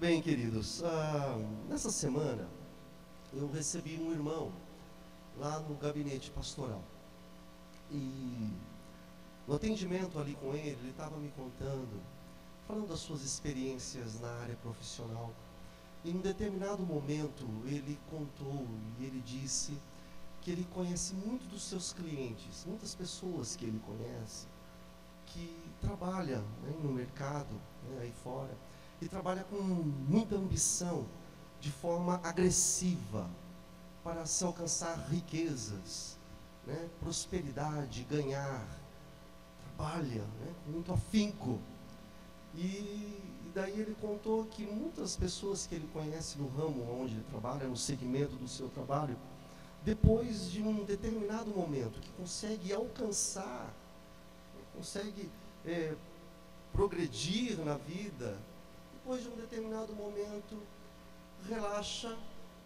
bem, queridos. Nessa semana, eu recebi um irmão lá no gabinete pastoral. E no atendimento ali com ele estava me contando, falando das suas experiências na área profissional. E em um determinado momento, ele contou e ele disse que ele conhece muito dos seus clientes, muitas pessoas que ele conhece, que trabalha, né, no mercado, né, aí fora, e trabalha com muita ambição, de forma agressiva, para se alcançar riquezas, né, prosperidade, ganhar, trabalha, né, com muito afinco. E daí ele contou que muitas pessoas que ele conhece no ramo onde ele trabalha, no segmento do seu trabalho, depois de um determinado momento, que consegue alcançar, consegue progredir na vida, depois de um determinado momento, relaxa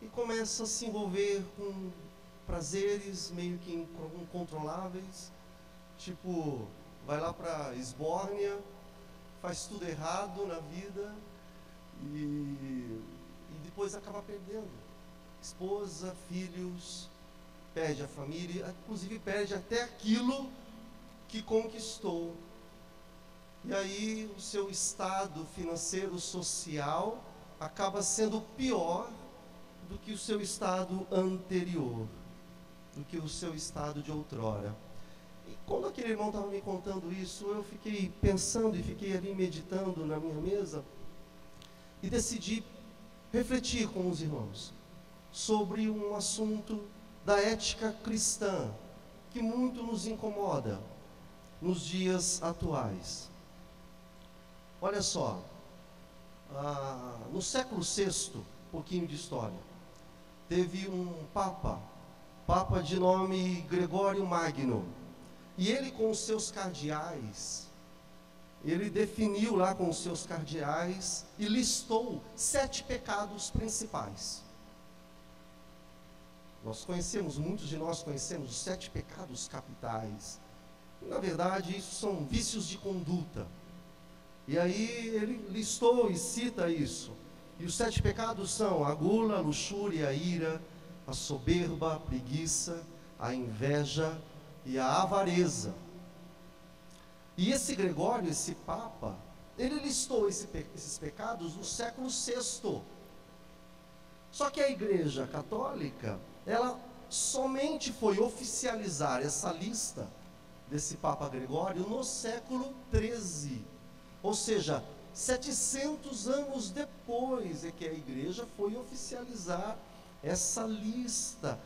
e começa a se envolver com prazeres meio que incontroláveis, tipo, vai lá para Esbórnia, faz tudo errado na vida e depois acaba perdendo esposa, filhos, perde a família, inclusive perde até aquilo que conquistou. E aí o seu estado financeiro, social, acaba sendo pior do que o seu estado anterior, do que o seu estado de outrora. E quando aquele irmão estava me contando isso, eu fiquei pensando e fiquei ali meditando na minha mesa e decidi refletir com os irmãos sobre um assunto da ética cristã que muito nos incomoda nos dias atuais. Olha só, no século VI, um pouquinho de história, teve um papa de nome Gregório Magno, e ele com os seus cardeais, ele definiu lá com os seus cardeais e listou 7 pecados principais. Muitos de nós conhecemos os 7 pecados capitais. Na verdade, isso são vícios de conduta. E aí ele listou e cita isso. E os 7 pecados são a gula, a luxúria, a ira, a soberba, a preguiça, a inveja e a avareza. E esse Gregório, esse Papa, ele listou esses pecados no século VI. Só que a Igreja Católica, ela somente foi oficializar essa lista desse Papa Gregório no século XIII. Ou seja, 700 anos depois é que a Igreja foi oficializar essa lista,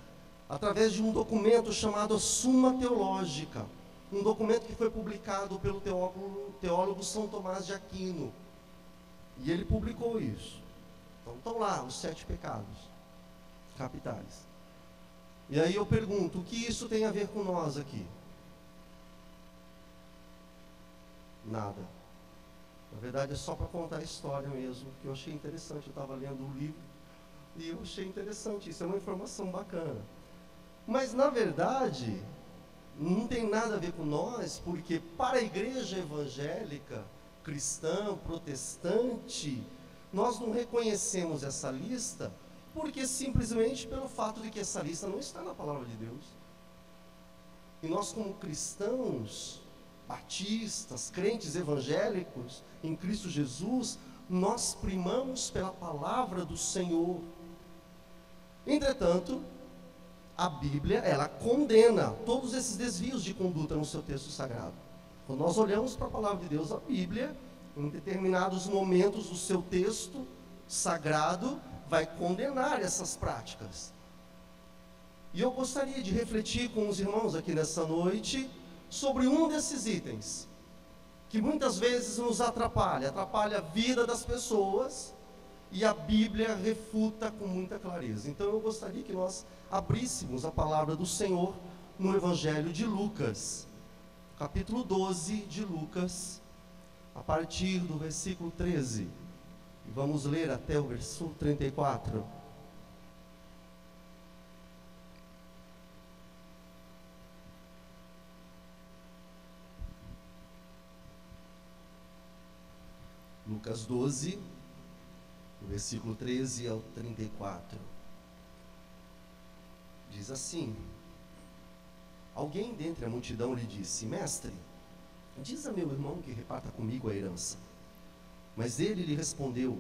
através de um documento chamado Suma Teológica, um documento que foi publicado pelo teólogo São Tomás de Aquino. E ele publicou isso. Então estão lá os 7 pecados capitais. E aí eu pergunto, o que isso tem a ver com nós aqui? Nada. Na verdade é só para contar a história mesmo, que eu achei interessante. Eu estava lendo o livro e eu achei interessante, isso é uma informação bacana. Mas na verdade, não tem nada a ver com nós, porque para a igreja evangélica, cristã, protestante, nós não reconhecemos essa lista, porque simplesmente pelo fato de que essa lista não está na palavra de Deus. E nós como cristãos, batistas, crentes evangélicos em Cristo Jesus, nós primamos pela palavra do Senhor. Entretanto, a Bíblia, ela condena todos esses desvios de conduta no seu texto sagrado. Quando nós olhamos para a palavra de Deus, a Bíblia, em determinados momentos do seu texto sagrado, vai condenar essas práticas. E eu gostaria de refletir com os irmãos aqui nessa noite sobre um desses itens, que muitas vezes nos atrapalha a vida das pessoas, e a Bíblia refuta com muita clareza. Então eu gostaria que nós abríssemos a palavra do Senhor no Evangelho de Lucas, capítulo 12 de Lucas, a partir do versículo 13. E vamos ler até o versículo 34. Lucas 12, do versículo 13 ao 34. Diz assim: alguém dentre a multidão lhe disse: mestre, diz a meu irmão que reparta comigo a herança. Mas ele lhe respondeu: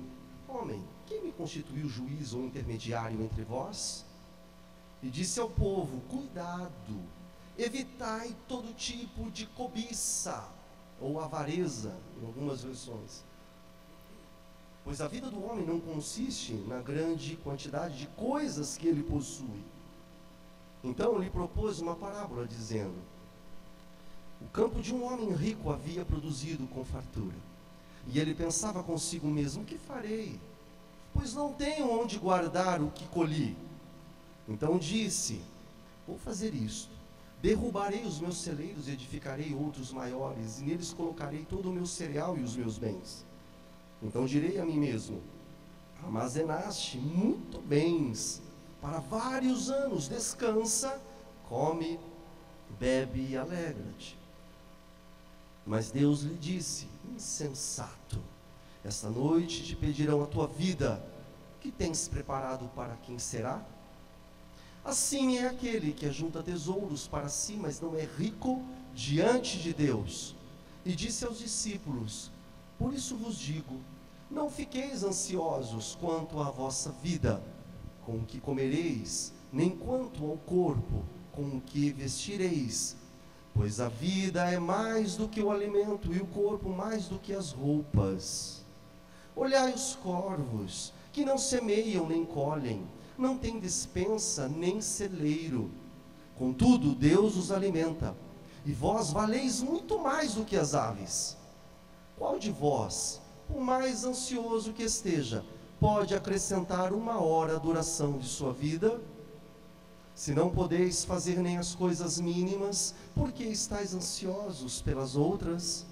homem, quem me constituiu juiz ou intermediário entre vós? E disse ao povo: cuidado, evitai todo tipo de cobiça, ou avareza, em algumas versões. Pois a vida do homem não consiste na grande quantidade de coisas que ele possui. Então lhe propôs uma parábola, dizendo: o campo de um homem rico havia produzido com fartura. E ele pensava consigo mesmo: o que farei? Pois não tenho onde guardar o que colhi. Então disse: vou fazer isto: derrubarei os meus celeiros e edificarei outros maiores, e neles colocarei todo o meu cereal e os meus bens. Então direi a mim mesmo: armazenaste muito bens para vários anos, descansa, come, bebe e alegra-te. Mas Deus lhe disse: insensato, esta noite te pedirão a tua vida, que tens preparado para quem será? Assim é aquele que ajunta tesouros para si, mas não é rico diante de Deus. E disse aos discípulos: por isso vos digo, não fiqueis ansiosos quanto à vossa vida, com o que comereis, nem quanto ao corpo, com o que vestireis. Pois a vida é mais do que o alimento, e o corpo mais do que as roupas. Olhai os corvos, que não semeiam nem colhem, não têm despensa nem celeiro. Contudo, Deus os alimenta, e vós valeis muito mais do que as aves. Qual de vós, por mais ansioso que esteja, pode acrescentar uma hora à duração de sua vida? Se não podeis fazer nem as coisas mínimas, por que estáis ansiosos pelas outras?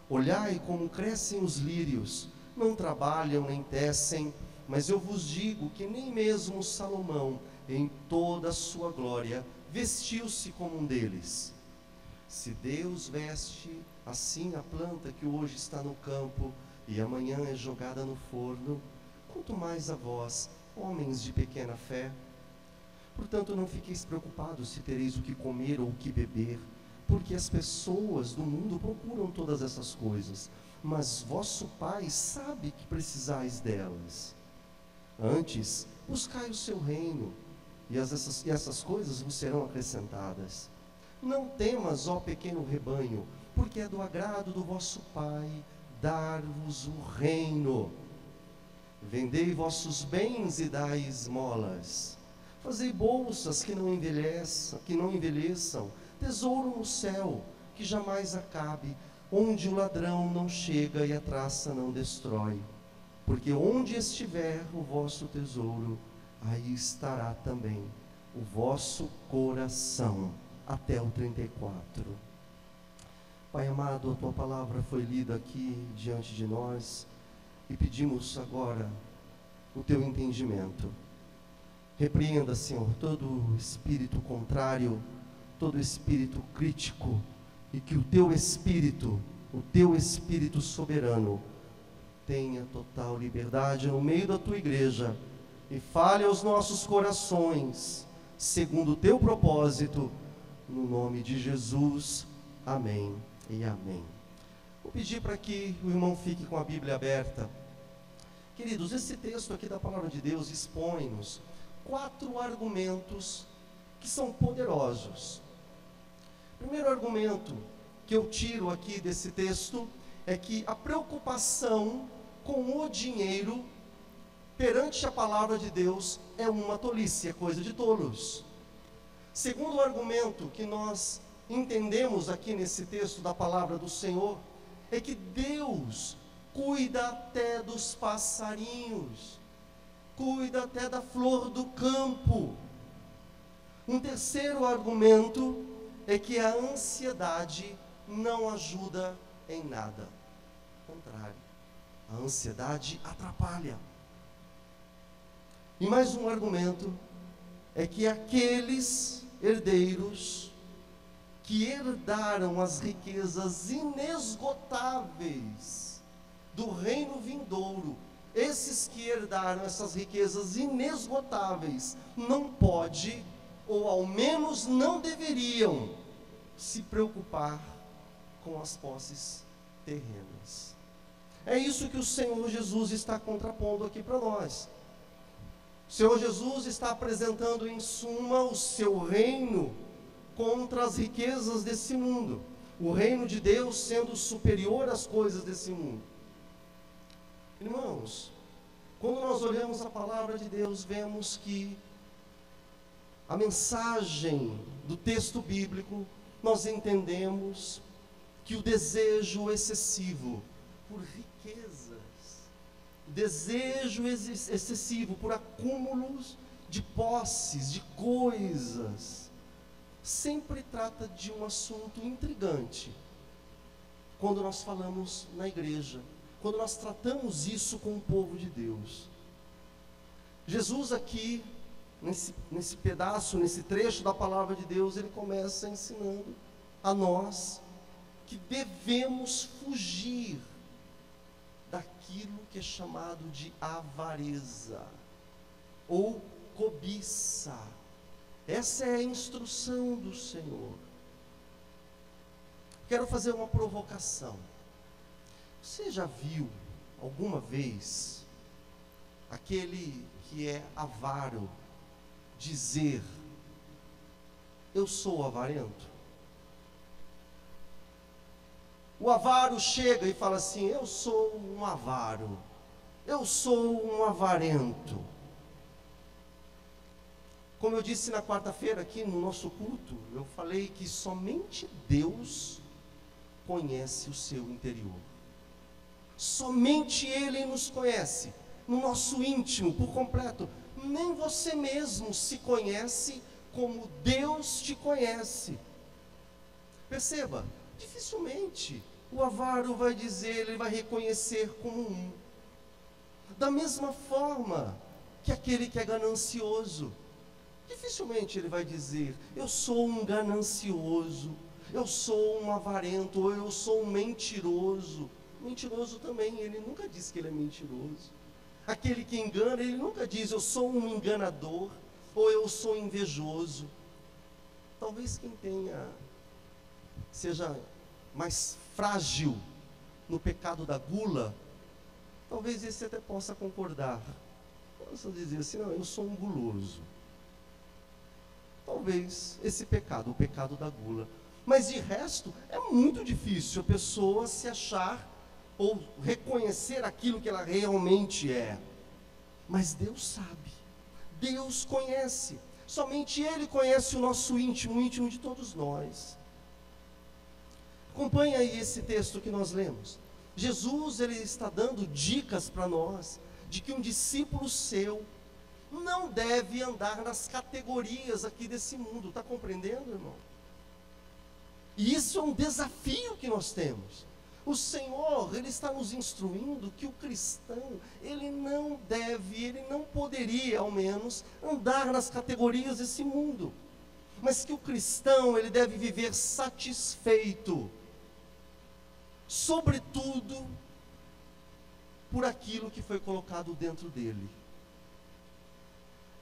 Olhai como crescem os lírios, não trabalham nem tecem, mas eu vos digo que nem mesmo Salomão, em toda a sua glória, vestiu-se como um deles. Se Deus veste assim a planta que hoje está no campo e amanhã é jogada no forno, quanto mais a vós, homens de pequena fé. Portanto, não fiqueis preocupados se tereis o que comer ou o que beber, porque as pessoas do mundo procuram todas essas coisas, mas vosso Pai sabe que precisais delas. Antes, buscai o seu reino, e essas coisas vos serão acrescentadas. Não temas, ó pequeno rebanho, porque é do agrado do vosso Pai dar-vos o reino. Vendei vossos bens e dai esmolas. Fazei bolsas que não envelheçam, tesouro no céu, que jamais acabe, onde o ladrão não chega e a traça não destrói. Porque onde estiver o vosso tesouro, aí estará também o vosso coração. Até o 34. Pai amado, a tua palavra foi lida aqui diante de nós, e pedimos agora o teu entendimento. Repreenda, Senhor, todo espírito contrário, todo espírito crítico, e que o teu Espírito soberano, tenha total liberdade no meio da tua igreja, e fale aos nossos corações, segundo o teu propósito, no nome de Jesus. Amém e amém. Vou pedir para que o irmão fique com a Bíblia aberta. Queridos, esse texto aqui da palavra de Deus expõe-nos 4 argumentos que são poderosos. O primeiro argumento que eu tiro aqui desse texto é que a preocupação com o dinheiro perante a palavra de Deus é uma tolice, é coisa de tolos. Segundo argumento que nós entendemos aqui nesse texto da palavra do Senhor é que Deus cuida até dos passarinhos, cuida até da flor do campo. Um terceiro argumento é que a ansiedade não ajuda em nada. Ao contrário, a ansiedade atrapalha. E mais um argumento é que aqueles herdeiros que herdaram as riquezas inesgotáveis do reino vindouro esses que herdaram essas riquezas inesgotáveis, não pode, ou ao menos não deveriam, se preocupar com as posses terrenas. É isso que o Senhor Jesus está contrapondo aqui para nós. O Senhor Jesus está apresentando em suma o seu reino contra as riquezas desse mundo. O reino de Deus sendo superior às coisas desse mundo. Irmãos, quando nós olhamos a palavra de Deus, vemos que a mensagem do texto bíblico, nós entendemos que o desejo excessivo por riquezas, o desejo excessivo por acúmulos de posses, de coisas, sempre trata de um assunto intrigante. Quando nós falamos na igreja, quando nós tratamos isso com o povo de Deus. Jesus aqui, nesse pedaço, nesse trecho da palavra de Deus, ele começa ensinando a nós que devemos fugir daquilo que é chamado de avareza ou cobiça. Essa é a instrução do Senhor. Quero fazer uma provocação. Você já viu alguma vez aquele que é avaro dizer: eu sou avarento? O avaro chega e fala assim: eu sou um avaro, eu sou um avarento. Como eu disse na quarta-feira aqui no nosso culto, eu falei que somente Deus conhece o seu interior. Somente Ele nos conhece, no nosso íntimo, por completo. Nem você mesmo se conhece como Deus te conhece. Perceba, dificilmente o avaro vai dizer, ele vai reconhecer como um. Da mesma forma que aquele que é ganancioso, dificilmente ele vai dizer: eu sou um ganancioso, eu sou um avarento, ou eu sou um mentiroso. Mentiroso também, ele nunca diz que ele é mentiroso. Aquele que engana, ele nunca diz: eu sou um enganador, ou eu sou invejoso. Talvez quem seja mais frágil no pecado da gula, talvez esse até possa concordar. Possa dizer assim: não, eu sou um guloso. Talvez esse pecado, o pecado da gula. Mas de resto, é muito difícil a pessoa se achar ou reconhecer aquilo que ela realmente é. Mas Deus sabe, Deus conhece, somente Ele conhece o nosso íntimo, o íntimo de todos nós. Acompanhe aí esse texto que nós lemos. Jesus, ele está dando dicas para nós, de que um discípulo seu não deve andar nas categorias aqui desse mundo. Está compreendendo, irmão? E isso é um desafio que nós temos. O Senhor, ele está nos instruindo que o cristão, ele não deve, ele não poderia, ao menos, andar nas categorias desse mundo. Mas que o cristão, ele deve viver satisfeito, sobretudo, por aquilo que foi colocado dentro dele,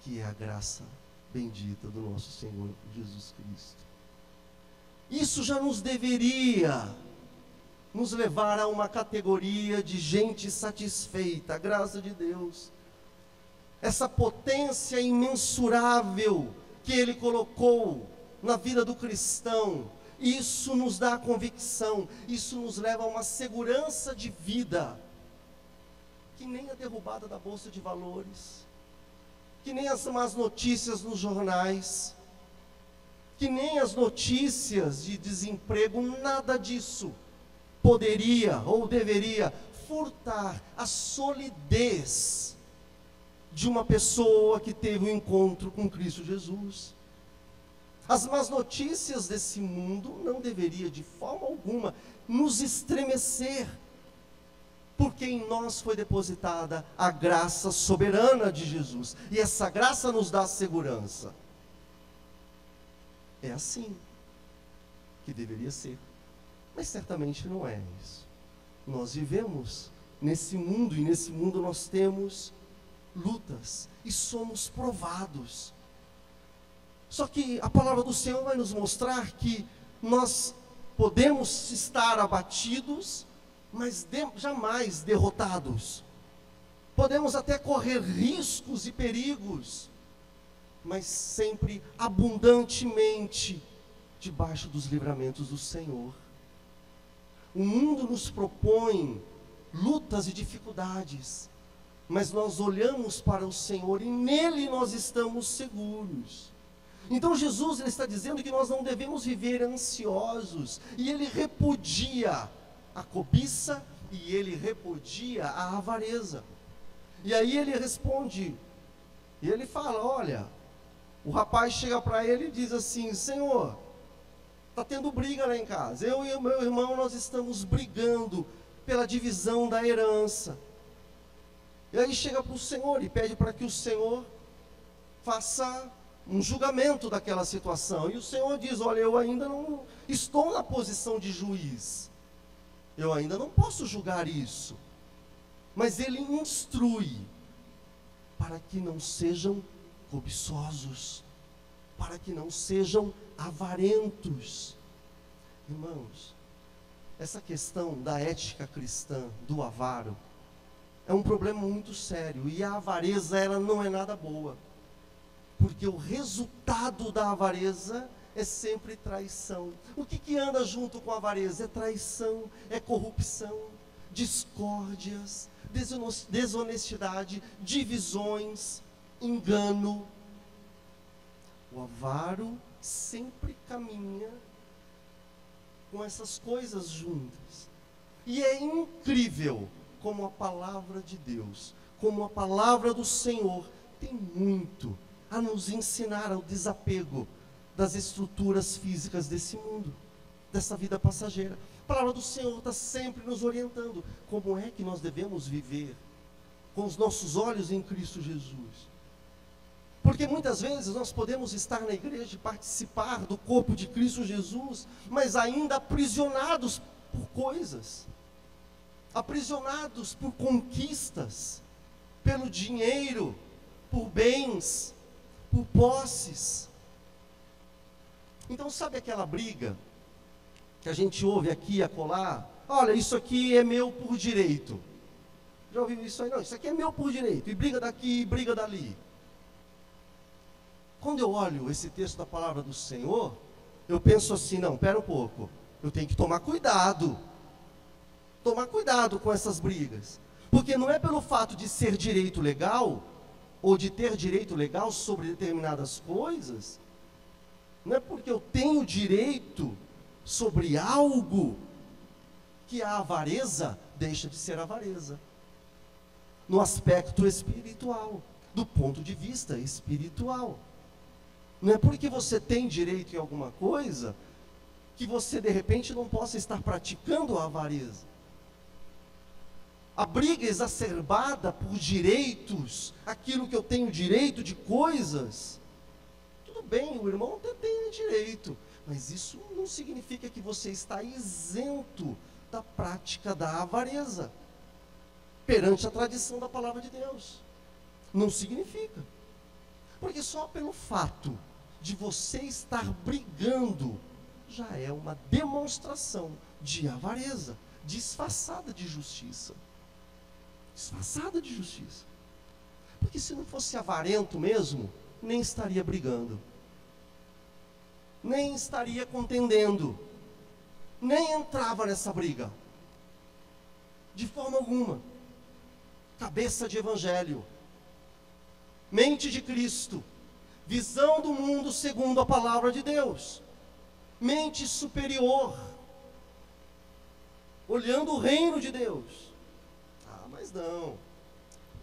que é a graça bendita do nosso Senhor Jesus Cristo. Isso já nos deveria nos levar a uma categoria de gente satisfeita, a graça de Deus. Essa potência imensurável que Ele colocou na vida do cristão, isso nos dá a convicção, isso nos leva a uma segurança de vida, que nem a derrubada da Bolsa de Valores, que nem as más notícias nos jornais, que nem as notícias de desemprego, nada disso poderia ou deveria furtar a solidez de uma pessoa que teve um encontro com Cristo Jesus. As más notícias desse mundo não deveria de forma alguma nos estremecer, porque em nós foi depositada a graça soberana de Jesus, e essa graça nos dá segurança. É assim que deveria ser, mas certamente não é isso. Nós vivemos nesse mundo, e nesse mundo nós temos lutas, e somos provados. Só que a palavra do Senhor vai nos mostrar que nós podemos estar abatidos, mas jamais derrotados. Podemos até correr riscos e perigos, mas sempre abundantemente debaixo dos livramentos do Senhor. O mundo nos propõe lutas e dificuldades, mas nós olhamos para o Senhor e nele nós estamos seguros. Então Jesus, ele está dizendo que nós não devemos viver ansiosos, e ele repudia a cobiça e ele repudia a avareza. E aí ele responde, e ele fala, olha, o rapaz chega para ele e diz assim, Senhor, está tendo briga lá em casa, eu e o meu irmão, nós estamos brigando pela divisão da herança. E aí chega para o Senhor e pede para que o Senhor faça um julgamento daquela situação. E o Senhor diz, olha, eu ainda não estou na posição de juiz, eu ainda não posso julgar isso. Mas ele instrui para que não sejam cobiçosos, para que não sejam avarentos. Irmãos, essa questão da ética cristã, do avaro, é um problema muito sério. E a avareza, ela não é nada boa. Porque o resultado da avareza é sempre traição. O que anda junto com a avareza? É traição, é corrupção, discórdias, desonestidade, divisões, engano. O avaro sempre caminha com essas coisas juntas. E é incrível como a palavra de Deus, como a palavra do Senhor tem muito a nos ensinar ao desapego das estruturas físicas desse mundo, dessa vida passageira. A palavra do Senhor está sempre nos orientando como é que nós devemos viver com os nossos olhos em Cristo Jesus. Porque muitas vezes nós podemos estar na igreja e participar do corpo de Cristo Jesus, mas ainda aprisionados por coisas, aprisionados por conquistas, pelo dinheiro, por bens, por posses. Então sabe aquela briga que a gente ouve aqui e acolá? Olha, isso aqui é meu por direito. Já ouviu isso aí? Não, isso aqui é meu por direito. E briga daqui, e briga dali. Quando eu olho esse texto da palavra do Senhor, eu penso assim, não, pera um pouco, eu tenho que tomar cuidado com essas brigas, porque não é pelo fato de ser direito legal, ou de ter direito legal sobre determinadas coisas, não é porque eu tenho direito sobre algo, que a avareza deixa de ser avareza, no aspecto espiritual, do ponto de vista espiritual. Não é porque você tem direito em alguma coisa, que você de repente não possa estar praticando a avareza. A briga exacerbada por direitos, aquilo que eu tenho direito de coisas, tudo bem, o irmão até tem direito, mas isso não significa que você está isento da prática da avareza, perante a tradição da palavra de Deus. Não significa. Porque só pelo fato de você estar brigando, já é uma demonstração de avareza, disfarçada de justiça. Disfarçada de justiça. Porque se não fosse avarento mesmo, nem estaria brigando, nem estaria contendendo, nem entrava nessa briga, de forma alguma. Cabeça de evangelho, mente de Cristo, visão do mundo segundo a palavra de Deus, mente superior, olhando o reino de Deus. Ah, mas não,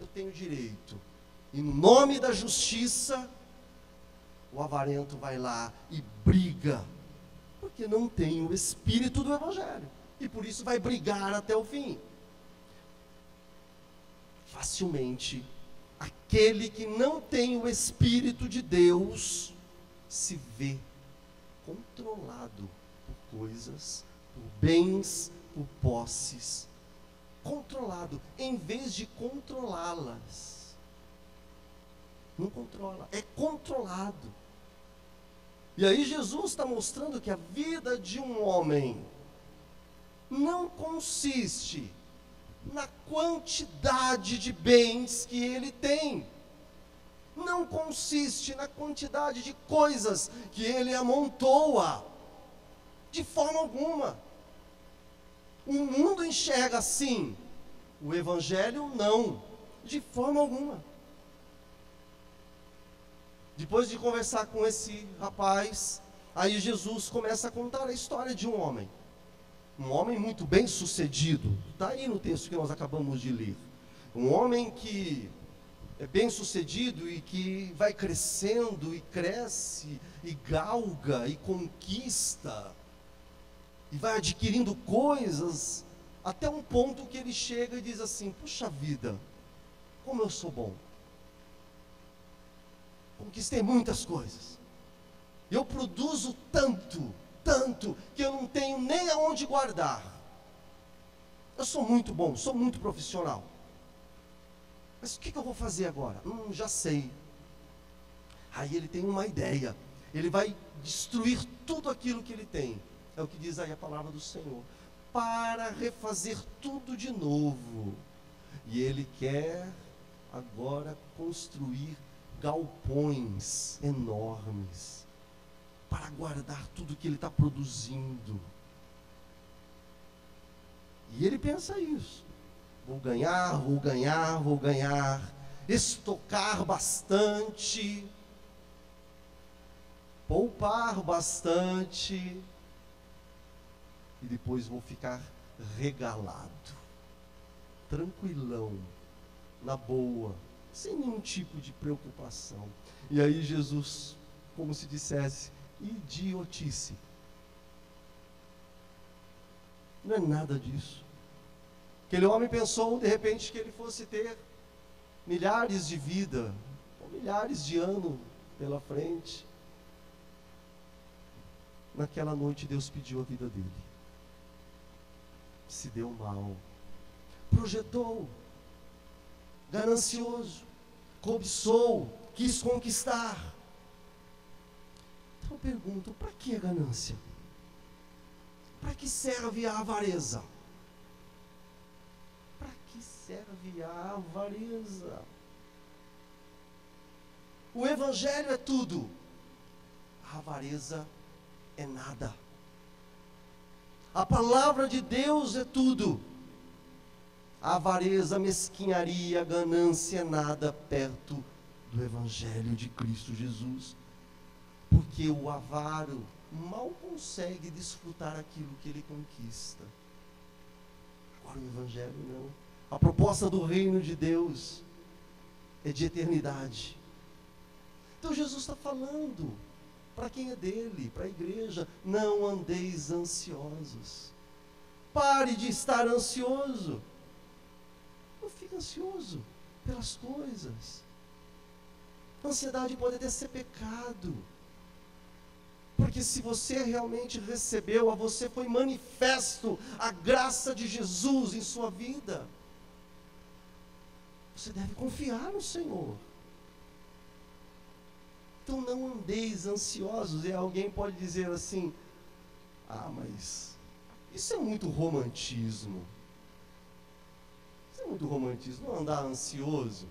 eu tenho direito. E no nome da justiça, o avarento vai lá e briga, porque não tem o espírito do evangelho, e por isso vai brigar até o fim. Facilmente, aquele que não tem o Espírito de Deus se vê controlado por coisas, por bens, por posses. controlado, em vez de controlá-las. Não controla, é controlado. E aí Jesus está mostrando que a vida de um homem não consiste na quantidade de bens que ele tem. Não consiste na quantidade de coisas que ele amontoa. De forma alguma. O mundo enxerga assim. O Evangelho não. De forma alguma. Depois de conversar com esse rapaz, aí Jesus começa a contar a história de um homem muito bem sucedido. Está aí no texto que nós acabamos de ler. Um homem que é bem sucedido e que vai crescendo e cresce e galga e conquista e vai adquirindo coisas até um ponto que ele chega e diz assim: puxa vida, como eu sou bom, conquistei muitas coisas, eu produzo tanto que eu não tenho nem aonde guardar. Eu sou muito bom, sou muito profissional. Mas o que eu vou fazer agora? Já sei. Aí ele tem uma ideia. Ele vai destruir tudo aquilo que ele tem. É o que diz aí a palavra do Senhor. Para refazer tudo de novo. E ele quer agora construir galpões enormes para guardar tudo que ele está produzindo. E ele pensa isso. Vou ganhar, estocar bastante, poupar bastante, e depois vou ficar regalado, tranquilão, na boa, sem nenhum tipo de preocupação. E aí Jesus, como se dissesse, idiotice. Não é nada disso. Aquele homem pensou, de repente, que ele fosse ter milhares de vidas, ou milhares de anos pela frente. Naquela noite, Deus pediu a vida dele. Se deu mal. Projetou. Ganancioso. Cobiçou. Quis conquistar. Então eu pergunto, para que a ganância? Para que serve a avareza? Serve a avareza. O Evangelho é tudo, a avareza é nada. A palavra de Deus é tudo, a avareza, a mesquinharia, a ganância é nada perto do Evangelho de Cristo Jesus. Porque o avaro mal consegue desfrutar aquilo que ele conquista. Agora o Evangelho não. A proposta do reino de Deus é de eternidade. Então Jesus está falando para quem é dele, para a igreja: não andeis ansiosos. Pare de estar ansioso. Não fique ansioso pelas coisas. A ansiedade pode até ser pecado. Porque se você realmente recebeu, a você foi manifesto a graça de Jesus em sua vida, você deve confiar no Senhor. Então não andeis ansiosos. E alguém pode dizer assim: mas isso é muito romantismo. Isso é muito romantismo, não andar ansioso.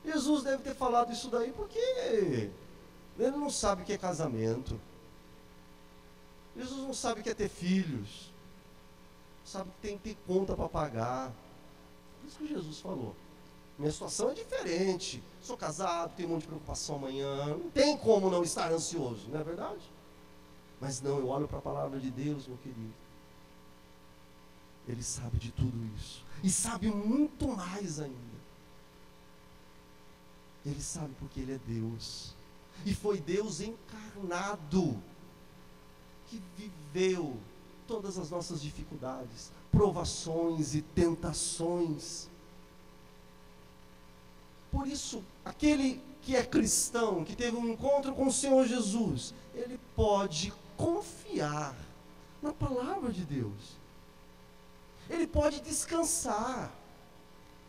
Jesus deve ter falado isso daí porque ele não sabe o que é casamento. Jesus não sabe o que é ter filhos. Sabe que tem que ter conta para pagar. Por isso que Jesus falou: minha situação é diferente. Sou casado, tenho um monte de preocupação amanhã. Não tem como não estar ansioso, não é verdade? Mas não, eu olho para a palavra de Deus, meu querido. Ele sabe de tudo isso. E sabe muito mais ainda. Ele sabe porque Ele é Deus. E foi Deus encarnado que viveu todas as nossas dificuldades, provações e tentações. Por isso, aquele que é cristão, que teve um encontro com o Senhor Jesus, ele pode confiar na palavra de Deus. Ele pode descansar.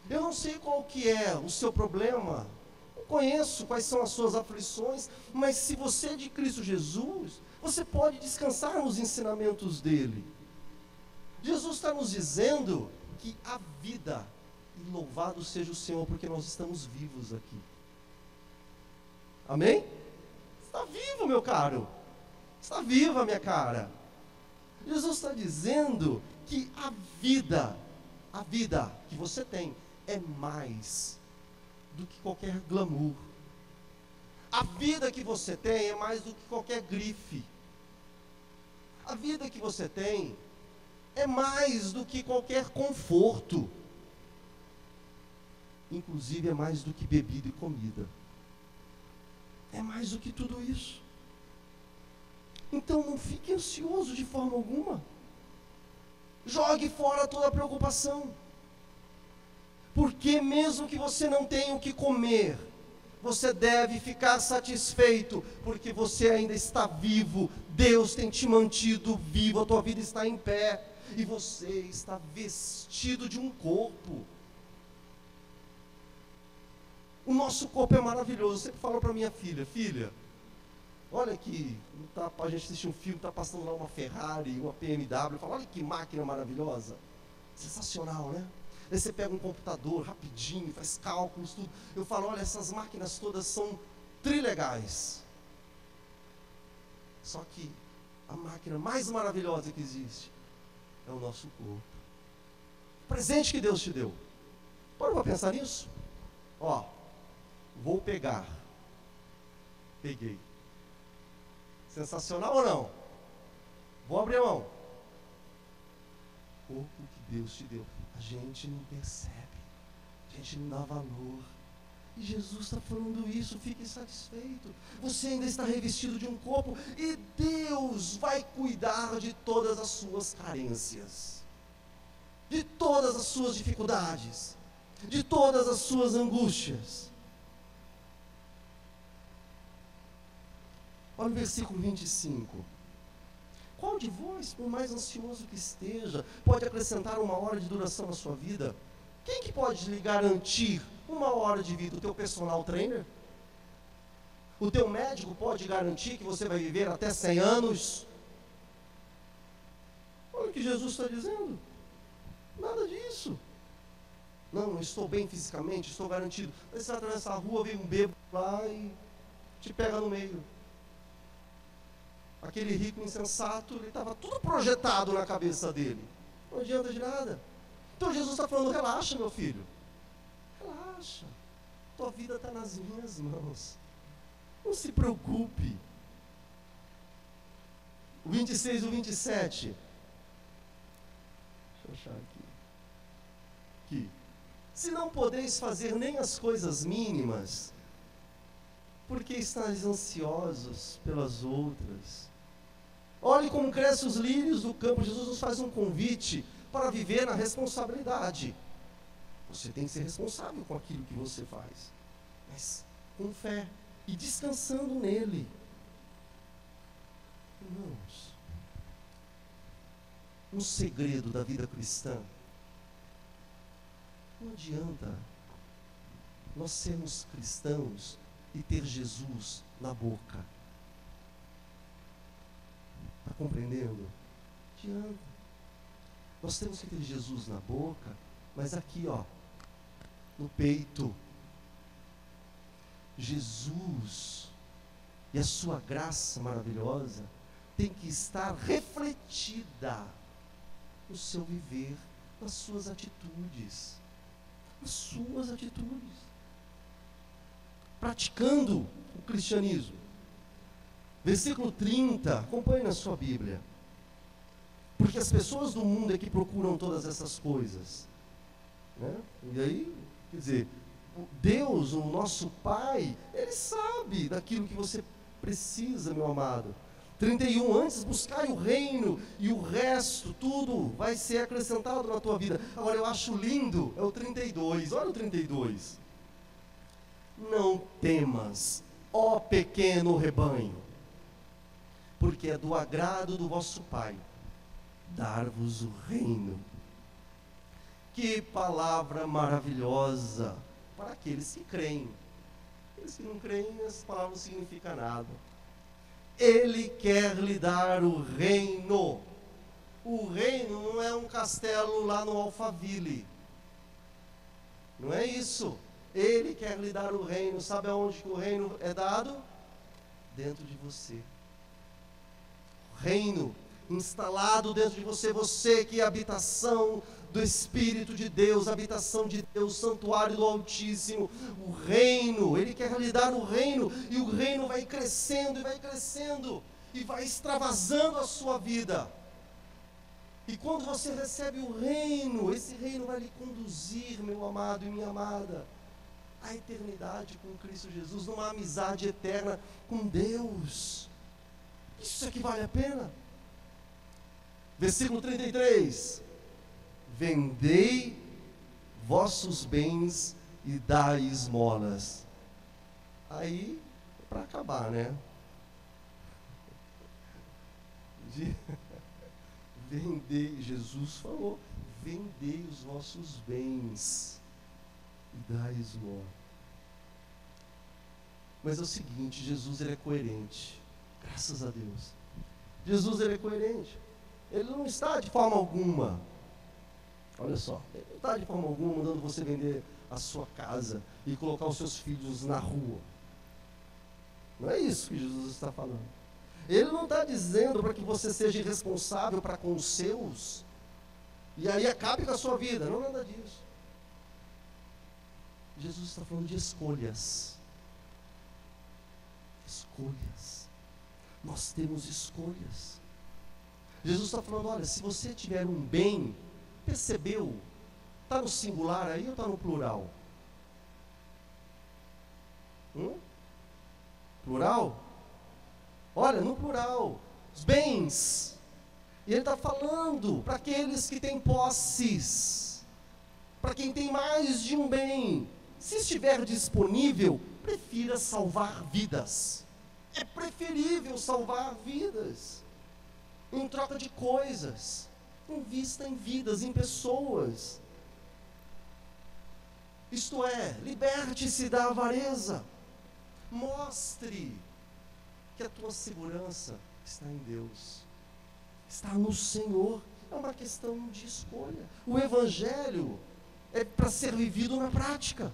Eu não sei qual que é o seu problema, não conheço quais são as suas aflições, mas se você é de Cristo Jesus, você pode descansar nos ensinamentos dele. Jesus está nos dizendo que a vida, e louvado seja o Senhor, porque nós estamos vivos aqui. Amém? Está vivo, meu caro. Está viva, minha cara. Jesus está dizendo que a vida que você tem é mais do que qualquer glamour. A vida que você tem é mais do que qualquer grife. A vida que você tem é mais do que qualquer conforto. Inclusive é mais do que bebida e comida. É mais do que tudo isso. Então não fique ansioso de forma alguma. Jogue fora toda a preocupação. Porque mesmo que você não tenha o que comer, você deve ficar satisfeito, porque você ainda está vivo. Deus tem te mantido vivo, a tua vida está em pé, e você está vestido de um corpo. O nosso corpo é maravilhoso. Eu sempre falo para minha filha, olha aqui, a gente assiste um filme, está passando lá uma Ferrari, uma BMW, eu falo, olha que máquina maravilhosa. Sensacional, né? Aí você pega um computador rapidinho, faz cálculos, tudo. Eu falo, olha, essas máquinas todas são trilegais. Só que a máquina mais maravilhosa que existe é o nosso corpo. O presente que Deus te deu. Para para pensar nisso? Ó, vou pegar. Peguei. Sensacional ou não? Vou abrir a mão. O corpo que Deus te deu. A gente não percebe. A gente não dá valor. E Jesus está falando isso, fique satisfeito. Você ainda está revestido de um corpo e Deus vai cuidar de todas as suas carências, de todas as suas dificuldades, de todas as suas angústias. Olha o versículo 25. Qual de vós, por mais ansioso que esteja, pode acrescentar uma hora de duração à sua vida? Quem que pode lhe garantir uma hora de vida? O teu personal trainer? O teu médico pode garantir que você vai viver até 100 anos? Olha o que Jesus está dizendo. Nada disso. Não, eu estou bem fisicamente, estou garantido. Aí você vai atravessar a rua, vem um bêbado lá e te pega no meio. Aquele rico insensato, ele estava tudo projetado na cabeça dele. Não adianta de nada. Então Jesus está falando, relaxa, meu filho. Relaxa. Tua vida está nas minhas mãos. Não se preocupe. O 26 e o 27. Deixa eu achar aqui. Se não podeis fazer nem as coisas mínimas, por que estáis ansiosos pelas outras? Olhe como crescem os lírios do campo. Jesus nos faz um convite para viver na responsabilidade. Você tem que ser responsável com aquilo que você faz, mas com fé e descansando nele. Irmãos, um segredo da vida cristã: não adianta nós sermos cristãos e ter Jesus na boca. Está compreendendo? Adianta. Nós temos que ter Jesus na boca, mas aqui, ó, no peito. Jesus e a sua graça maravilhosa tem que estar refletida no seu viver, nas suas atitudes. Nas suas atitudes. Praticando o cristianismo. Versículo 30, acompanhe na sua Bíblia. Porque as pessoas do mundo é que procuram todas essas coisas, né? E aí, quer dizer, Deus, o nosso Pai, Ele sabe daquilo que você precisa, meu amado. 31, antes buscai o reino e o resto, tudo vai ser acrescentado na tua vida. Agora eu acho lindo, é o 32, olha o 32. Não temas, ó pequeno rebanho, porque é do agrado do vosso Pai dar-vos o reino. Que palavra maravilhosa para aqueles que creem. Aqueles que não creem, essa palavra não significa nada. Ele quer lhe dar o reino. O reino não é um castelo lá no Alphaville. Não é isso. Ele quer lhe dar o reino. Sabe aonde que o reino é dado? Dentro de você. O reino instalado dentro de você. Você que é a habitação do Espírito de Deus, habitação de Deus, santuário do Altíssimo. O reino, Ele quer lhe dar o reino. E o reino vai crescendo e vai crescendo. E vai extravasando a sua vida. E quando você recebe o reino, esse reino vai lhe conduzir, meu amado e minha amada, à eternidade com Cristo Jesus, numa amizade eterna com Deus. Isso é que vale a pena. Versículo 33. Vendei vossos bens e dai esmolas. Aí, para acabar, né? Vendei, Jesus falou, vendei os vossos bens e dai esmola. Mas é o seguinte, Jesus ele é coerente, graças a Deus. Jesus ele é coerente, ele não está de forma alguma, olha só, ele não está de forma alguma mandando você vender a sua casa e colocar os seus filhos na rua. Não é isso que Jesus está falando. Ele não está dizendo para que você seja irresponsável para com os seus, e aí acabe com a sua vida, não, nada disso. Jesus está falando de escolhas. Escolhas. Nós temos escolhas. Jesus está falando, olha, se você tiver um bem, percebeu? Está no singular aí ou está no plural? Plural? Olha, no plural, os bens. E ele está falando para aqueles que têm posses, para quem tem mais de um bem. Se estiver disponível, prefira salvar vidas. É preferível salvar vidas. Em troca de coisas. Invista em vidas, em pessoas. Isto é, liberte-se da avareza. Mostre que a tua segurança está em Deus, está no Senhor. É uma questão de escolha. O Evangelho é para ser vivido na prática.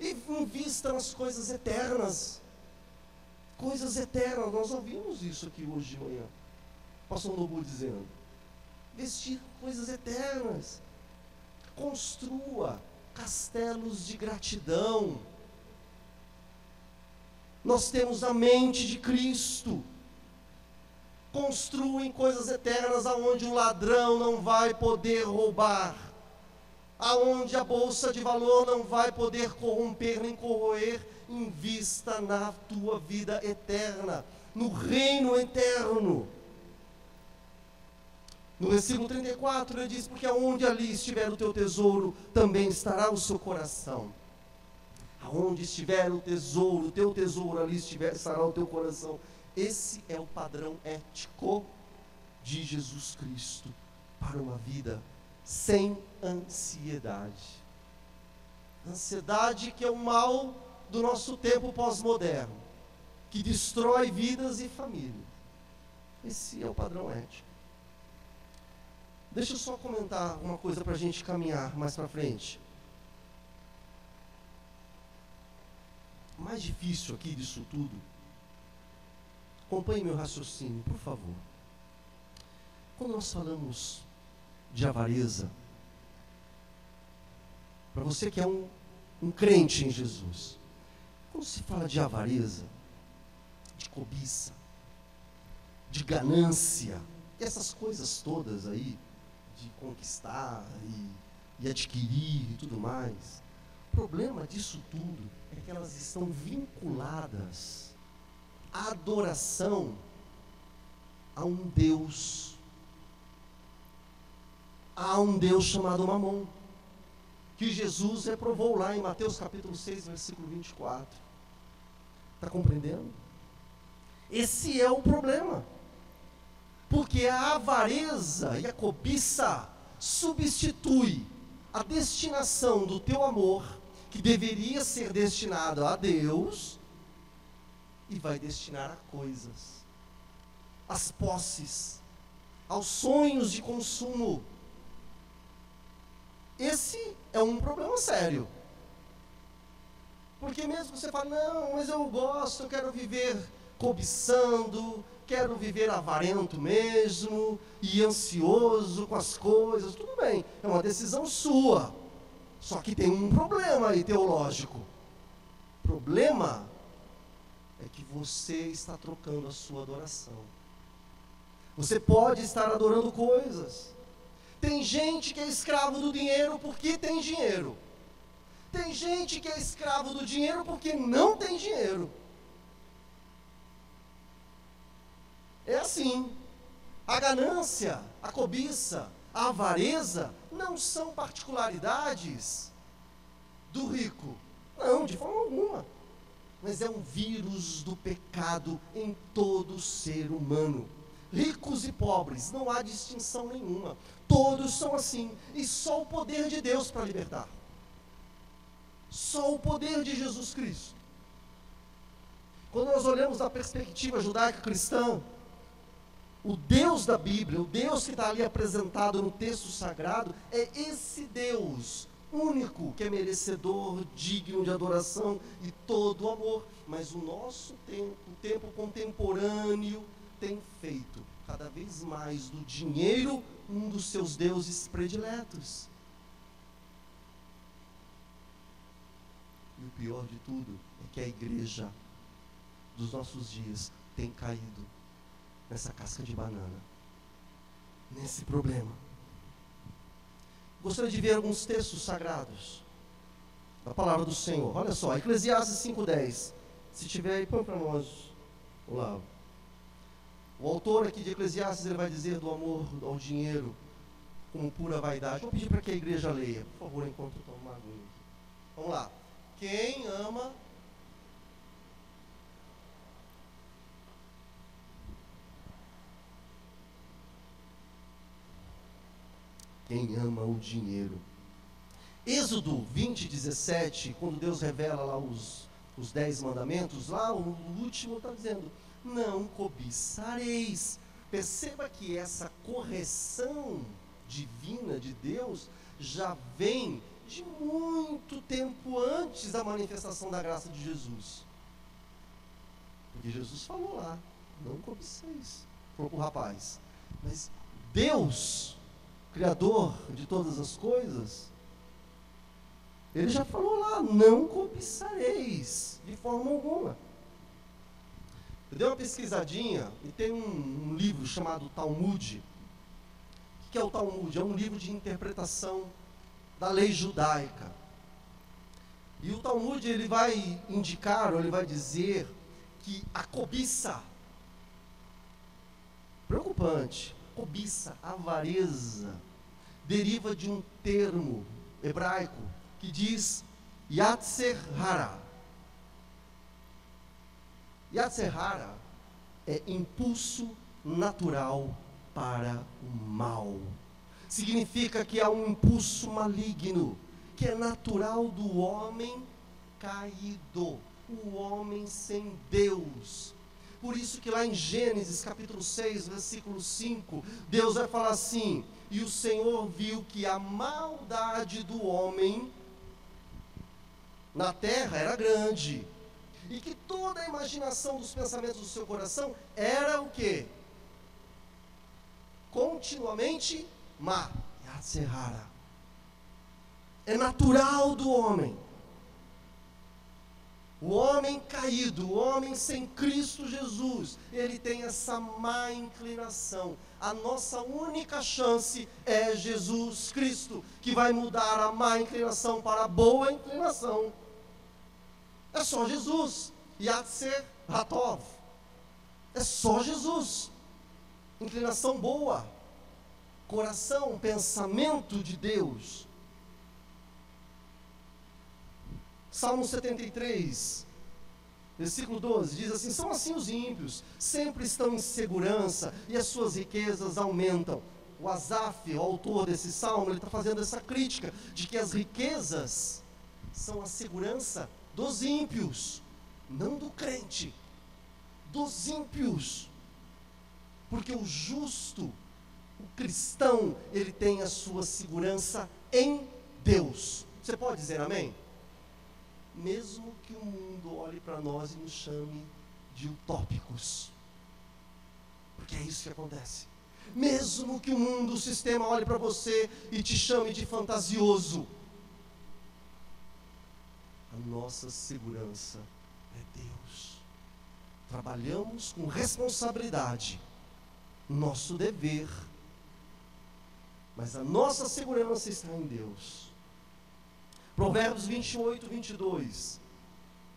E invista nas coisas eternas. Coisas eternas, nós ouvimos isso aqui hoje de manhã. Pastor Nobu dizendo, investir coisas eternas. Construa castelos de gratidão. Nós temos a mente de Cristo. Construem coisas eternas aonde o ladrão não vai poder roubar, aonde a bolsa de valor não vai poder corromper nem corroer. Invista na tua vida eterna, no reino eterno. No versículo 34 ele diz, porque aonde ali estiver o teu tesouro, também estará o seu coração. Aonde estiver o teu tesouro, ali estará o teu coração. Esse é o padrão ético de Jesus Cristo para uma vida sem ansiedade. Ansiedade que é o mal do nosso tempo pós-moderno, que destrói vidas e famílias. Esse é o padrão ético. Deixa eu só comentar uma coisa para a gente caminhar mais para frente. O mais difícil aqui disso tudo, acompanhe meu raciocínio, por favor. Quando nós falamos de avareza, para você que é um crente em Jesus, quando se fala de avareza, de cobiça, de ganância, essas coisas todas aí, de conquistar e adquirir e tudo mais, o problema disso tudo é que elas estão vinculadas à adoração a um Deus chamado Mamon, que Jesus reprovou lá em Mateus capítulo 6, versículo 24. Está compreendendo? Esse é o problema, porque a avareza e a cobiça substitui a destinação do teu amor, que deveria ser destinado a Deus, e vai destinar a coisas, às posses, aos sonhos de consumo. Esse é um problema sério. Porque mesmo que você fale, não, mas eu gosto, eu quero viver cobiçando, quero viver avarento mesmo, e ansioso com as coisas, tudo bem, é uma decisão sua. Só que tem um problema aí teológico. O problema é que você está trocando a sua adoração. Você pode estar adorando coisas. Tem gente que é escravo do dinheiro porque tem dinheiro. Tem gente que é escravo do dinheiro porque não tem dinheiro. É assim. A ganância, a cobiça, a avareza não são particularidades do rico. Não, de forma alguma. Mas é um vírus do pecado em todo ser humano. Ricos e pobres, não há distinção nenhuma. Todos são assim. E só o poder de Deus para libertar. Só o poder de Jesus Cristo. Quando nós olhamos da perspectiva judaica cristã, o Deus da Bíblia, o Deus que está ali apresentado no texto sagrado, é esse Deus único que é merecedor, digno de adoração e todo o amor. Mas o nosso tempo, o tempo contemporâneo, tem feito cada vez mais do dinheiro um dos seus deuses prediletos. E o pior de tudo é que a igreja dos nossos dias tem caído nessa casca de banana, nesse problema. Gostaria de ver alguns textos sagrados da palavra do Senhor. Olha só, Eclesiastes 5:10. Se tiver aí, põe para nós, Olavo. O autor aqui de Eclesiastes, ele vai dizer do amor ao dinheiro como pura vaidade. Vou pedir para que a igreja leia, por favor, enquanto eu tomo uma aguinha aqui. Vamos lá. Quem ama o dinheiro. Êxodo 20:17, quando Deus revela lá os 10 mandamentos, lá o último está dizendo, não cobiçareis. Perceba que essa correção divina de Deus já vem de muito tempo antes da manifestação da graça de Jesus. Porque Jesus falou lá, não cobiceis. Falou para o rapaz. Mas Deus, Criador de todas as coisas, ele já falou lá, não cobiçareis de forma alguma. Eu dei uma pesquisadinha e tem um livro chamado Talmud. O que é o Talmud? É um livro de interpretação da lei judaica. E o Talmud, ele vai indicar, ou ele vai dizer que a cobiça, preocupante, cobiça, avareza, deriva de um termo hebraico que diz Yatzer Hara. Yatzer Hara é impulso natural para o mal. Significa que há um impulso maligno, que é natural do homem caído, o homem sem Deus. Por isso que lá em Gênesis capítulo 6, versículo 5, Deus vai falar assim, e o Senhor viu que a maldade do homem na terra era grande, e que toda a imaginação dos pensamentos do seu coração era o quê? Continuamente má. É natural do homem. O homem caído, o homem sem Cristo Jesus, ele tem essa má inclinação. A nossa única chance é Jesus Cristo, que vai mudar a má inclinação para a boa inclinação. É só Jesus. Yatzer Hatov. É só Jesus. Inclinação boa. Coração, pensamento de Deus. Salmo 73, versículo 12, diz assim, são assim os ímpios, sempre estão em segurança e as suas riquezas aumentam. o Asaf, o autor desse salmo, ele está fazendo essa crítica de que as riquezas são a segurança dos ímpios, não do crente, dos ímpios. Porque o justo, o cristão, ele tem a sua segurança em Deus. Você pode dizer amém? Mesmo que o mundo olhe para nós e nos chame de utópicos, porque é isso que acontece. Mesmo que o mundo, o sistema olhe para você e te chame de fantasioso, a nossa segurança é Deus. Trabalhamos com responsabilidade, nosso dever, mas a nossa segurança está em Deus. Provérbios 28, 22.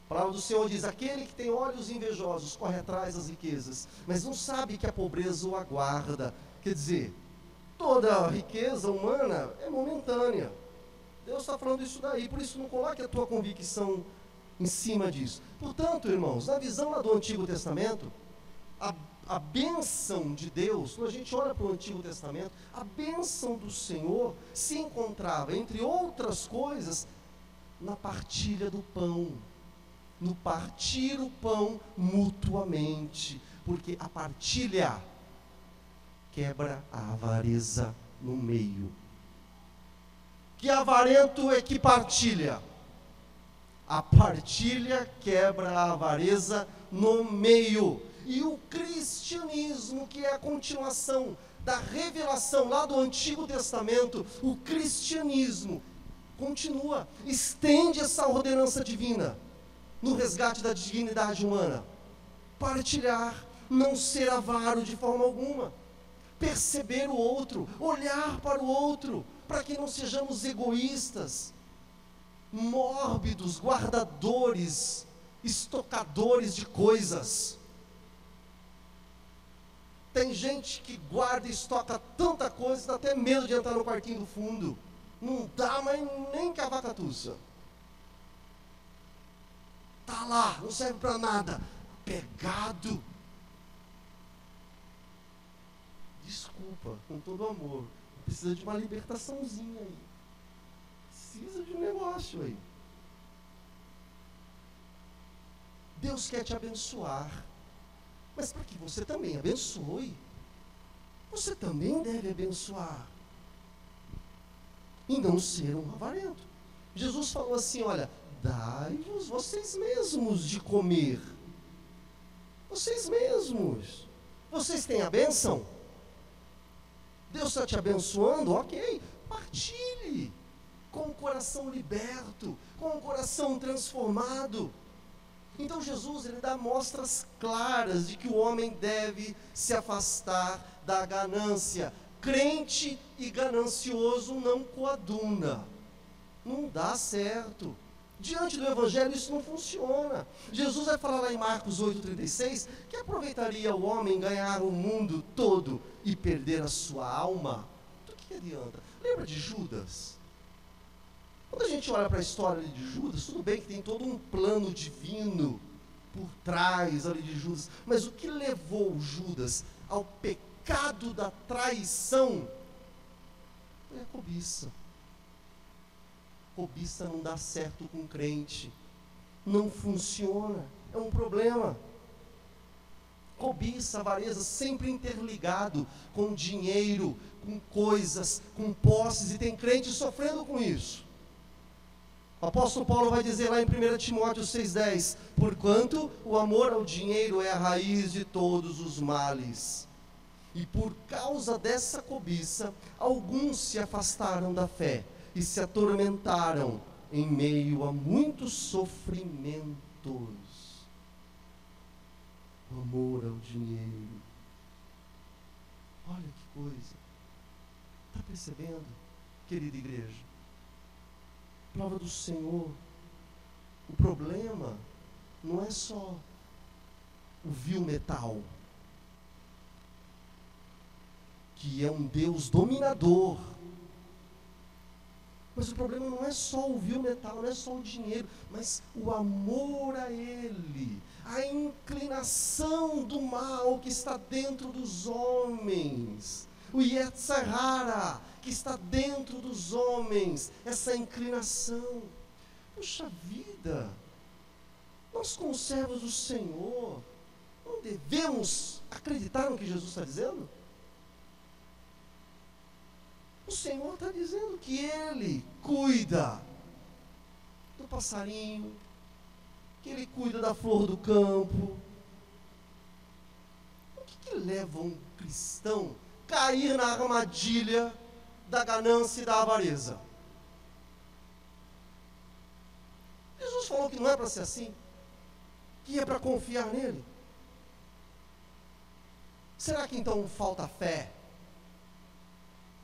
A palavra do Senhor diz: aquele que tem olhos invejosos corre atrás das riquezas, mas não sabe que a pobreza o aguarda. Quer dizer, toda a riqueza humana é momentânea. Deus está falando isso daí, por isso não coloque a tua convicção em cima disso. Portanto, irmãos, na visão lá do Antigo Testamento, a bênção de Deus, quando a gente olha para o Antigo Testamento, a bênção do Senhor se encontrava, entre outras coisas, na partilha do pão, no partir o pão mutuamente, porque a partilha quebra a avareza no meio. Que avarento é que partilha? A partilha quebra a avareza no meio. E o cristianismo, que é a continuação da revelação lá do Antigo Testamento, o cristianismo continua, estende essa ordenança divina no resgate da dignidade humana. Partilhar, não ser avaro de forma alguma, perceber o outro, olhar para o outro, para que não sejamos egoístas, mórbidos, guardadores, estocadores de coisas. Tem gente que guarda e estoca tanta coisa que dá até medo de entrar no quartinho do fundo. Não dá, mas nem cavacatuça. Está lá, não serve para nada. Pegado. Desculpa, com todo amor. Precisa de uma libertaçãozinha aí. Precisa de um negócio aí. Deus quer te abençoar, mas para que você também abençoe, você também deve abençoar, e não ser um avarento. Jesus falou assim: olha, dai-vos vocês mesmos de comer, vocês mesmos, vocês têm a bênção, Deus está te abençoando, ok, partilhe, com o coração liberto, com o coração transformado. Então Jesus, ele dá mostras claras de que o homem deve se afastar da ganância. Crente e ganancioso não coaduna, não dá certo. Diante do Evangelho isso não funciona. Jesus vai falar lá em Marcos 8,36, que aproveitaria o homem ganhar o mundo todo e perder a sua alma? Do que adianta? Lembra de Judas? Quando a gente olha para a história de Judas, tudo bem que tem todo um plano divino por trás ali de Judas, mas o que levou Judas ao pecado da traição foi a cobiça. Cobiça não dá certo com crente, não funciona, é um problema. Cobiça, avareza, sempre interligado com dinheiro, com coisas, com posses, e tem crente sofrendo com isso. O apóstolo Paulo vai dizer lá em 1 Timóteo 6,10: porquanto o amor ao dinheiro é a raiz de todos os males. E por causa dessa cobiça, alguns se afastaram da fé e se atormentaram em meio a muitos sofrimentos. O amor ao dinheiro. Olha que coisa. Está percebendo, querida igreja? Prova do Senhor. O problema não é só o vil metal, que é um Deus dominador. Mas o problema não é só o vil metal, não é só o dinheiro, mas o amor a Ele, a inclinação do mal que está dentro dos homens. o Yetzer Hara, que está dentro dos homens, essa inclinação. Puxa vida, nós como servos do Senhor, não devemos acreditar no que Jesus está dizendo? O Senhor está dizendo que Ele cuida do passarinho, que Ele cuida da flor do campo. O que leva um cristão a cair na armadilha da ganância e da avareza? Jesus falou que não é para ser assim, que é para confiar nele. Será que então falta fé?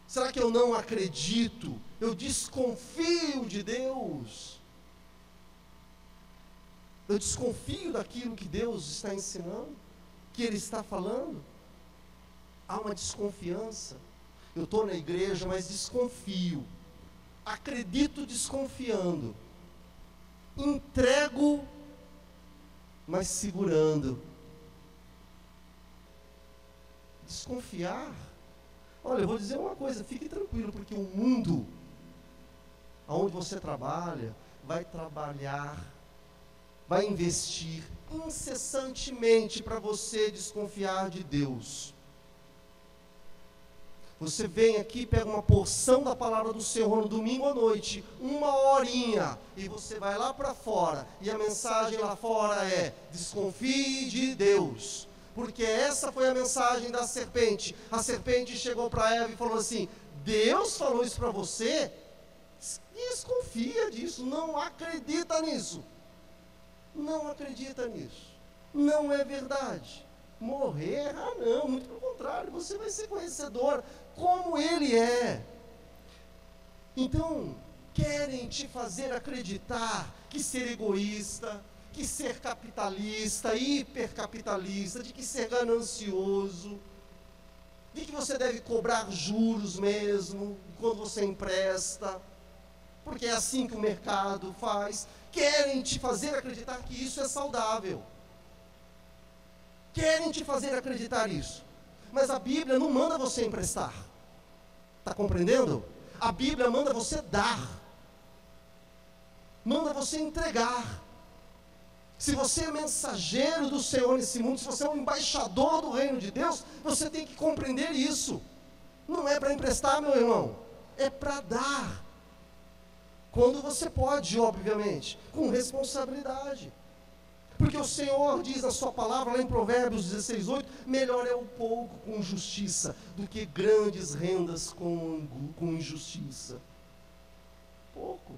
Será que eu não acredito? Eu desconfio de Deus? Eu desconfio daquilo que Deus está ensinando, que Ele está falando? Há uma desconfiança. Eu estou na igreja, mas desconfio. Acredito desconfiando. Entrego, mas segurando. Desconfiar. Olha, eu vou dizer uma coisa, fique tranquilo, porque o mundo, onde você trabalha, vai trabalhar, vai investir incessantemente para você desconfiar de Deus. Você vem aqui, pega uma porção da palavra do Senhor no domingo à noite, 1 horinha, e você vai lá para fora, e a mensagem lá fora é: desconfie de Deus. Porque essa foi a mensagem da serpente. A serpente chegou para Eva e falou assim: Deus falou isso para você? Desconfia disso, não acredita nisso. Não acredita nisso. Não é verdade. Morrer, não, muito pelo contrário, você vai ser conhecedor como Ele é. Então, querem te fazer acreditar que ser egoísta, que ser capitalista, hipercapitalista, de que ser ganancioso, de que você deve cobrar juros mesmo, quando você empresta, porque é assim que o mercado faz. Querem te fazer acreditar que isso é saudável. Querem te fazer acreditar isso. Mas a Bíblia não manda você emprestar. Está compreendendo? A Bíblia manda você dar. Manda você entregar. Se você é mensageiro do Senhor nesse mundo, se você é um embaixador do reino de Deus, você tem que compreender isso. Não é para emprestar, meu irmão, é para dar. Quando você pode, obviamente, com responsabilidade. Porque o Senhor diz na sua palavra, lá em Provérbios 16:8, melhor é o pouco com justiça, do que grandes rendas com injustiça. Pouco,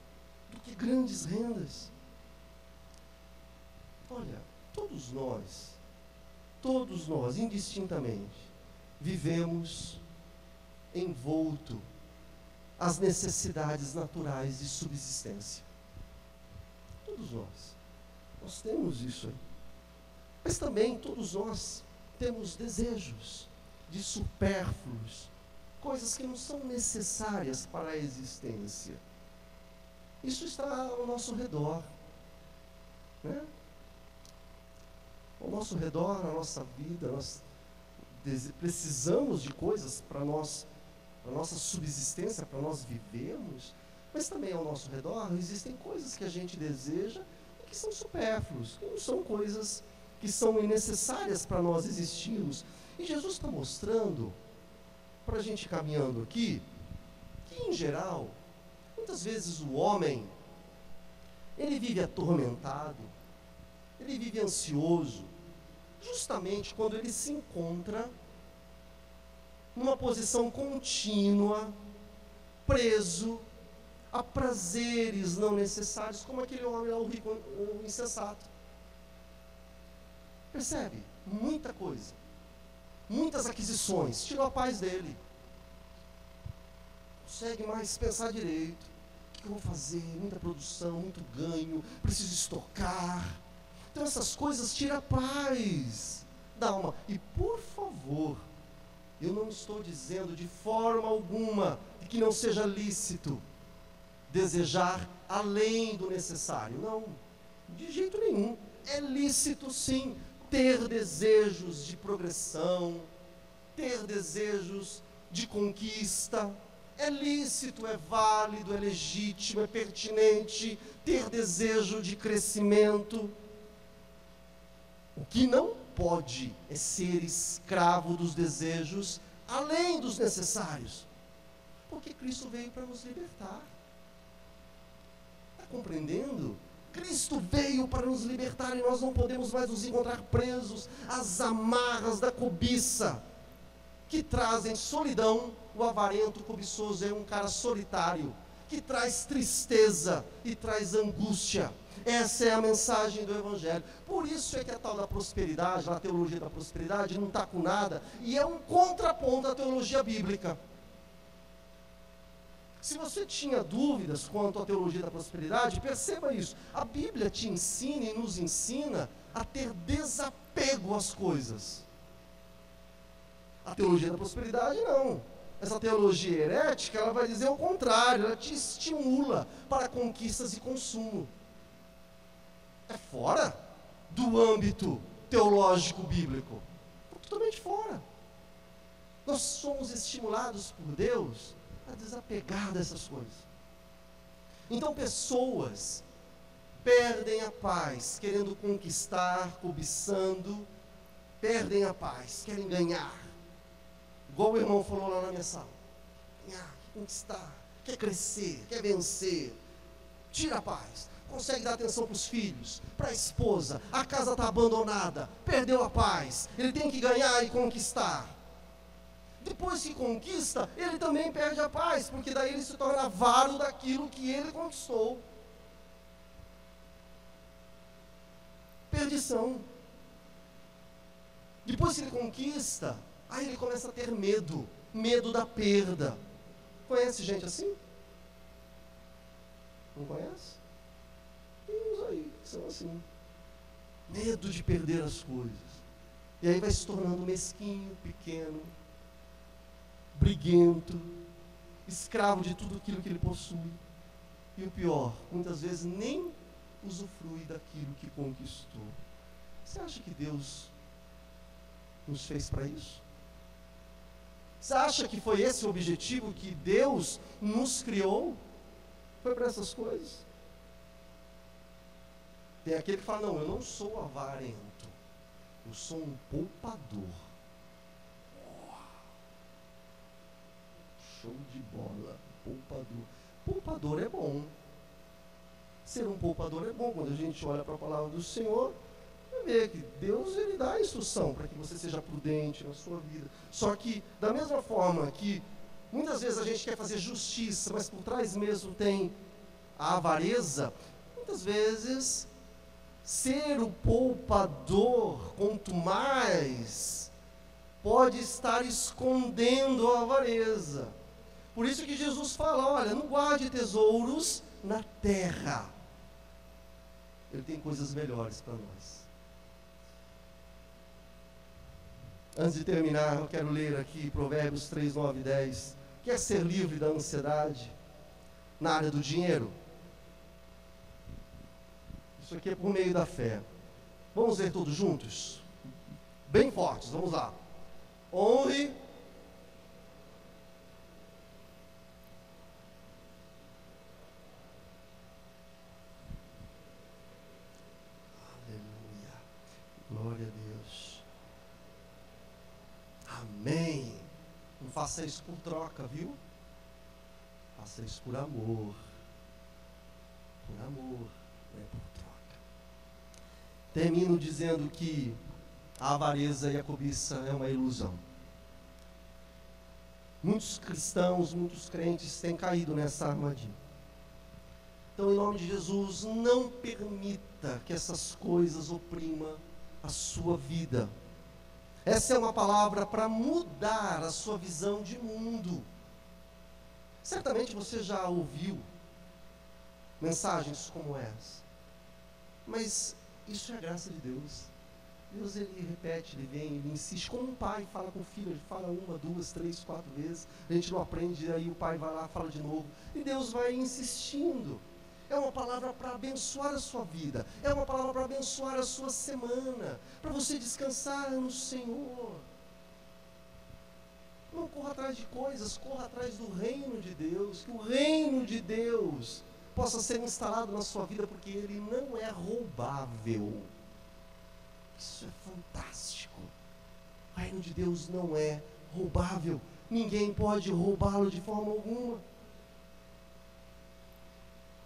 do que grandes rendas. Olha, todos nós, indistintamente, vivemos envolto às necessidades naturais de subsistência. Todos nós temos isso aí. Mas também todos nós temos desejos de supérfluos, coisas que não são necessárias para a existência. Isso está ao nosso redor, né? Ao nosso redor, na nossa vida, nós precisamos de coisas para nossa subsistência, para nós vivermos, mas também ao nosso redor existem coisas que a gente deseja e que são supérfluos, que não são coisas que são necessárias para nós existirmos. E Jesus está mostrando, para a gente caminhando aqui, que em geral, muitas vezes o homem, ele vive atormentado, ele vive ansioso, justamente quando ele se encontra numa posição contínua, preso a prazeres não necessários, como aquele homem lá, o rico, o insensato. Percebe? Muita coisa, muitas aquisições, tirou a paz dele. Não consegue mais pensar direito. O que eu vou fazer? Muita produção, muito ganho, preciso estocar. Então essas coisas tiram a paz da alma. E por favor, eu não estou dizendo de forma alguma que não seja lícito desejar além do necessário. Não, de jeito nenhum. É lícito sim ter desejos de progressão, ter desejos de conquista. É lícito, é válido, é legítimo, é pertinente ter desejo de crescimento. O que não pode é ser escravo dos desejos além dos necessários. Porque Cristo veio para nos libertar. Está compreendendo? Cristo veio para nos libertar e nós não podemos mais nos encontrar presos às amarras da cobiça, que trazem solidão. O avarento, o cobiçoso é um cara solitário, que traz tristeza e traz angústia. Essa é a mensagem do Evangelho. Por isso é que a tal da prosperidade, a teologia da prosperidade, não está com nada, e é um contraponto à teologia bíblica. Se você tinha dúvidas quanto à teologia da prosperidade, perceba isso. A Bíblia te ensina e nos ensina a ter desapego às coisas. A teologia da prosperidade não. Essa teologia herética, ela vai dizer o contrário, ela te estimula para conquistas e consumo. É fora do âmbito teológico bíblico. Totalmente fora. Nós somos estimulados por Deus a desapegar dessas coisas. Então pessoas perdem a paz, querendo conquistar, cobiçando, perdem a paz, querem ganhar. Igual o irmão falou lá na minha sala. Ganhar, quer conquistar, quer crescer, quer vencer. Tira a paz. Consegue dar atenção para os filhos, para a esposa, a casa está abandonada, perdeu a paz, ele tem que ganhar e conquistar. Depois que conquista, ele também perde a paz, porque daí ele se torna avaro daquilo que ele conquistou. Perdição. Depois que ele conquista, aí ele começa a ter medo, medo da perda. Conhece gente assim? Não conhece? Tem uns aí que são assim. Medo de perder as coisas. E aí vai se tornando mesquinho, pequeno, briguento, escravo de tudo aquilo que ele possui. E o pior, muitas vezes nem usufrui daquilo que conquistou. Você acha que Deus nos fez para isso? Você acha que foi esse o objetivo que Deus nos criou? Foi para essas coisas? Tem aquele que fala, não, eu não sou avarento, eu sou um poupador. Show de bola, poupador. Poupador é bom. Ser um poupador é bom. Quando a gente olha para a palavra do Senhor, vai ver que Deus, ele dá a instrução para que você seja prudente na sua vida. Só que, da mesma forma que muitas vezes a gente quer fazer justiça, mas por trás mesmo tem a avareza, muitas vezes ser o poupador, quanto mais, pode estar escondendo a avareza. Por isso que Jesus fala, olha, não guarde tesouros na terra. Ele tem coisas melhores para nós. Antes de terminar, eu quero ler aqui Provérbios 3, 9 e 10. Quer ser livre da ansiedade na área do dinheiro? Isso aqui é por meio da fé. Vamos ler todos juntos? Bem fortes, vamos lá. Honre glória a Deus. Amém. Não faça isso por troca, viu? Faça isso por amor. Por amor, não é por troca. Termino dizendo que a avareza e a cobiça é uma ilusão. Muitos cristãos, muitos crentes têm caído nessa armadilha. Então, em nome de Jesus, não permita que essas coisas oprimam a sua vida. Essa é uma palavra para mudar a sua visão de mundo. Certamente você já ouviu mensagens como essa, mas isso é a graça de Deus. Deus, ele repete, ele vem, ele insiste, como um pai fala com o filho, ele fala 1, 2, 3, 4 vezes, a gente não aprende, aí o pai vai lá, fala de novo, e Deus vai insistindo. É uma palavra para abençoar a sua vida. É uma palavra para abençoar a sua semana. Para você descansar no Senhor. Não corra atrás de coisas, corra atrás do reino de Deus, que o reino de Deus possa ser instalado na sua vida, porque ele não é roubável. Isso é fantástico. O reino de Deus não é roubável. Ninguém pode roubá-lo de forma alguma.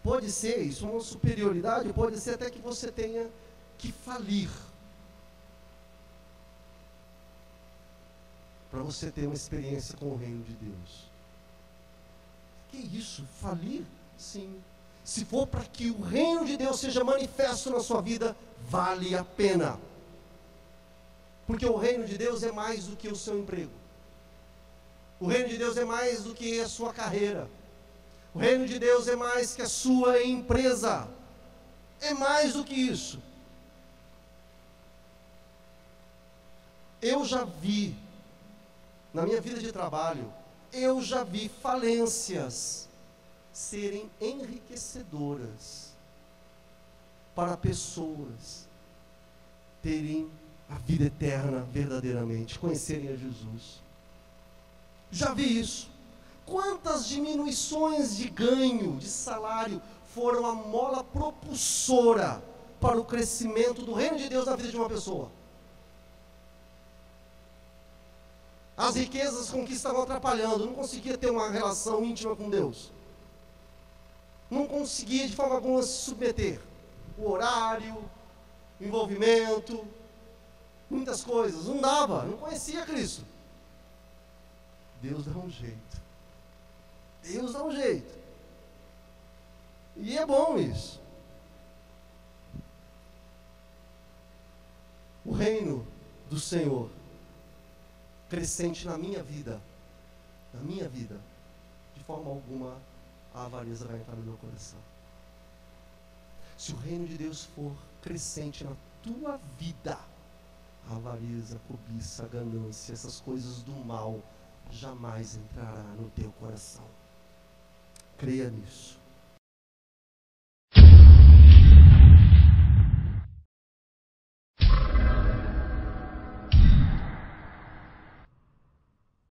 Pode ser isso uma superioridade, pode ser até que você tenha que falir para você ter uma experiência com o reino de Deus. Que isso? Falir? Sim. Se for para que o reino de Deus seja manifesto na sua vida, vale a pena. Porque o reino de Deus é mais do que o seu emprego. O reino de Deus é mais do que a sua carreira. O reino de Deus é mais que a sua empresa. É mais do que isso. Eu já vi, na minha vida de trabalho, eu já vi falências serem enriquecedoras para pessoas terem a vida eterna verdadeiramente, conhecerem a Jesus. Já vi isso. Quantas diminuições de ganho, de salário, foram a mola propulsora para o crescimento do reino de Deus na vida de uma pessoa? As riquezas com que estavam atrapalhando, não conseguia ter uma relação íntima com Deus. Não conseguia de forma alguma se submeter. O horário, o envolvimento, muitas coisas, não dava, não conhecia Cristo. Deus dá um jeito. Deus dá um jeito. E é bom isso. O reino do Senhor, crescente na minha vida, de forma alguma, a avareza vai entrar no meu coração. Se o reino de Deus for crescente na tua vida, a avareza, a cobiça, a ganância, essas coisas do mal, jamais entrará no teu coração. Creia nisso.